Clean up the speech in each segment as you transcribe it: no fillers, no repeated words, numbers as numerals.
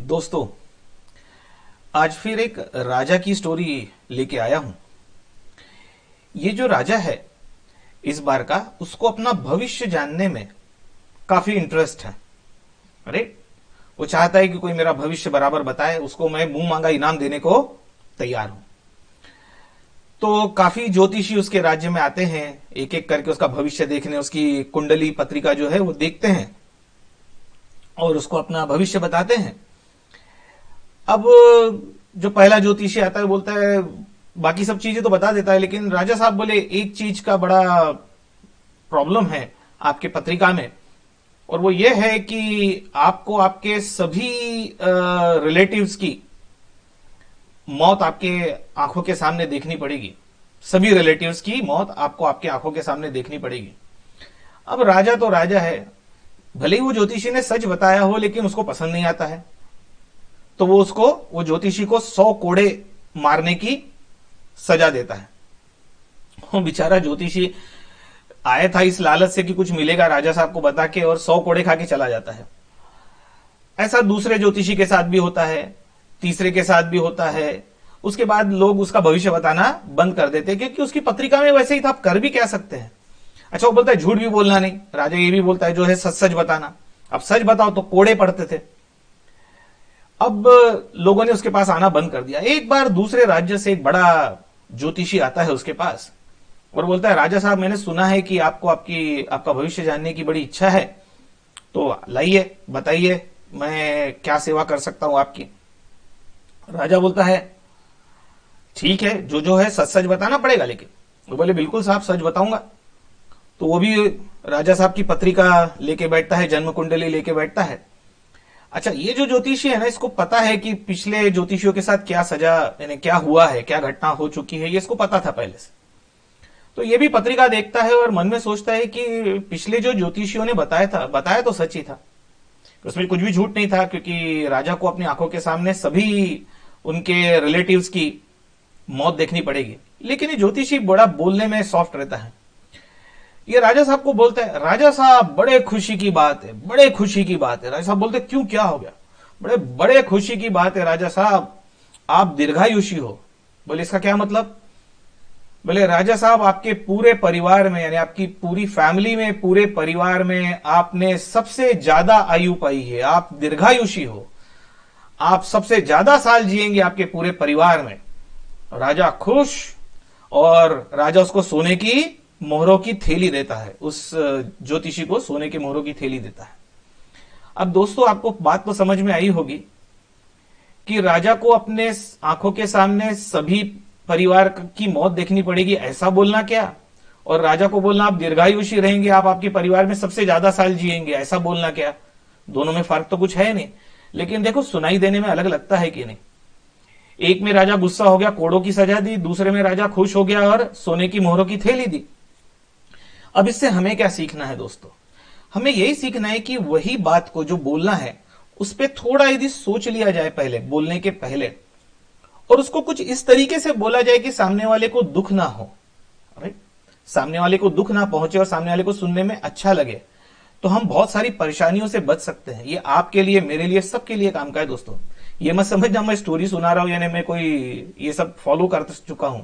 दोस्तों, आज फिर एक राजा की स्टोरी लेके आया हूं। ये जो राजा है इस बार का, उसको अपना भविष्य जानने में काफी इंटरेस्ट है। अरे, वो चाहता है कि कोई मेरा भविष्य बराबर बताए, उसको मैं मुंह मांगा इनाम देने को तैयार हूं। तो काफी ज्योतिषी उसके राज्य में आते हैं, एक एक करके उसका भविष्य देखने, उसकी कुंडली पत्रिका जो है वो देखते हैं और उसको अपना भविष्य बताते हैं। अब जो पहला ज्योतिषी आता है बोलता है, बाकी सब चीजें तो बता देता है, लेकिन राजा साहब बोले एक चीज का बड़ा प्रॉब्लम है आपके पत्रिका में, और वो ये है कि आपको आपके सभी रिलेटिव्स की मौत आपके आंखों के सामने देखनी पड़ेगी। सभी रिलेटिव्स की मौत आपको आपके आंखों के सामने देखनी पड़ेगी। अब राजा तो राजा है, भले ही वो ज्योतिषी ने सच बताया हो, लेकिन उसको पसंद नहीं आता है। तो वो ज्योतिषी को 100 कोड़े मारने की सजा देता है। वो बेचारा ज्योतिषी आया था इस लालच से कि कुछ मिलेगा राजा साहब को बता के, और 100 कोड़े खा के चला जाता है। ऐसा दूसरे ज्योतिषी के साथ भी होता है, तीसरे के साथ भी होता है। उसके बाद लोग उसका भविष्य बताना बंद कर देते हैं, क्योंकि उसकी पत्रिका में वैसे ही था, आप कर भी क्या सकते हैं। अच्छा, वो बोलता है झूठ भी बोलना नहीं, राजा ये भी बोलता है जो है सच सच बताना। अब सच बताओ तो कोड़े पड़ते थे। अब लोगों ने उसके पास आना बंद कर दिया। एक बार दूसरे राज्य से एक बड़ा ज्योतिषी आता है उसके पास और बोलता है, राजा साहब मैंने सुना है कि आपको आपका भविष्य जानने की बड़ी इच्छा है, तो लाइए बताइए मैं क्या सेवा कर सकता हूं आपकी। राजा बोलता है, ठीक है, जो जो है सच सच बताना पड़ेगा। लेकिन वो बोले, बिल्कुल साहब सच बताऊंगा। तो वो भी राजा साहब की पत्रिका लेके बैठता है, जन्म कुंडली लेके बैठता है। अच्छा, ये जो ज्योतिषी है ना, इसको पता है कि पिछले ज्योतिषियों के साथ क्या सजा, यानी क्या हुआ है, क्या घटना हो चुकी है, ये इसको पता था पहले से। तो ये भी पत्रिका देखता है और मन में सोचता है कि पिछले जो ज्योतिषियों ने बताया तो सच ही था, उसमें कुछ भी झूठ नहीं था, क्योंकि राजा को अपनी आंखों के सामने सभी उनके रिलेटिव्स की मौत देखनी पड़ेगी। लेकिन ये ज्योतिषी बड़ा बोलने में सॉफ्ट रहता है। ये राजा साहब को बोलता है, राजा साहब बड़े खुशी की बात है, बड़े खुशी की बात है। राजा साहब बोलते, क्यों, क्या हो गया? बड़े बड़े खुशी की बात है राजा साहब, आप दीर्घायुषी हो। बोले, इसका क्या मतलब? बोले, राजा साहब आपके पूरे परिवार में, यानी आपकी पूरी फैमिली में, पूरे परिवार में आपने सबसे ज्यादा आयु पाई है, आप दीर्घायुषी हो, आप सबसे ज्यादा साल जिएंगे आपके पूरे परिवार में। राजा खुश, और राजा उसको सोने की मोहरों की थैली देता है, उस ज्योतिषी को सोने की मोहरों की थैली देता है। अब दोस्तों, आपको बात तो समझ में आई होगी कि राजा को अपने आंखों के सामने सभी परिवार की मौत देखनी पड़ेगी, ऐसा बोलना क्या, और राजा को बोलना आप दीर्घायुषी रहेंगे, आप आपके परिवार में सबसे ज्यादा साल जिएंगे, ऐसा बोलना क्या। दोनों में फर्क तो कुछ है नहीं, लेकिन देखो सुनाई देने में अलग लगता है कि नहीं। एक में राजा गुस्सा हो गया, कोड़ों की सजा दी, दूसरे में राजा खुश हो गया और सोने की मोहरों की थैली दी। अब इससे हमें क्या सीखना है दोस्तों? हमें यही सीखना है कि वही बात को जो बोलना है उस पर थोड़ा यदि सोच लिया जाए पहले, बोलने के पहले, और उसको कुछ इस तरीके से बोला जाए कि सामने वाले को दुख ना हो, राइट, सामने वाले को दुख ना पहुंचे और सामने वाले को सुनने में अच्छा लगे, तो हम बहुत सारी परेशानियों से बच सकते हैं। ये आपके लिए, मेरे लिए, सबके लिए काम का है दोस्तों। ये मत समझना मैं स्टोरी सुना रहा हूं, यानी मैं कोई ये सब फॉलो कर चुका हूं।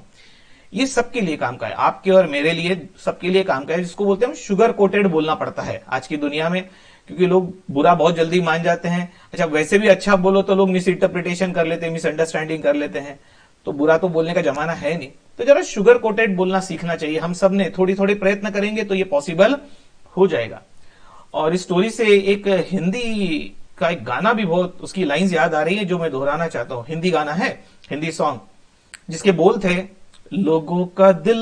ये सबके लिए काम का है, आपके और मेरे लिए, सबके लिए काम का है। जिसको बोलते हैं हम शुगर कोटेड बोलना पड़ता है आज की दुनिया में, क्योंकि लोग बुरा बहुत जल्दी मान जाते हैं। अच्छा, वैसे भी अच्छा बोलो तो लोग मिस इंटरप्रिटेशन कर लेते हैं, मिसअंडरस्टैंडिंग कर लेते हैं। तो बुरा तो बोलने का जमाना है नहीं, तो जरा शुगर कोटेड बोलना सीखना चाहिए। हम सब ने थोड़ी थोड़ी प्रयत्न करेंगे तो ये पॉसिबल हो जाएगा। और इस स्टोरी से एक हिंदी का एक गाना भी बहुत, उसकी लाइंस याद आ रही है जो मैं दोहराना चाहता हूं। हिंदी गाना है, हिंदी सॉन्ग, जिसके बोल थे, लोगों का दिल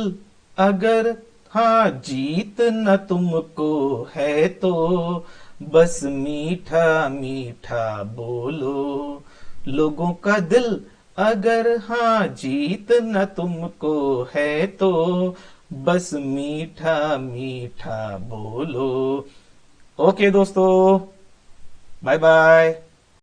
अगर हाँ जीत न तुमको है तो बस मीठा मीठा बोलो। लोगों का दिल अगर हाँ जीत न तुमको है तो बस मीठा मीठा बोलो। ओके दोस्तों, बाय बाय।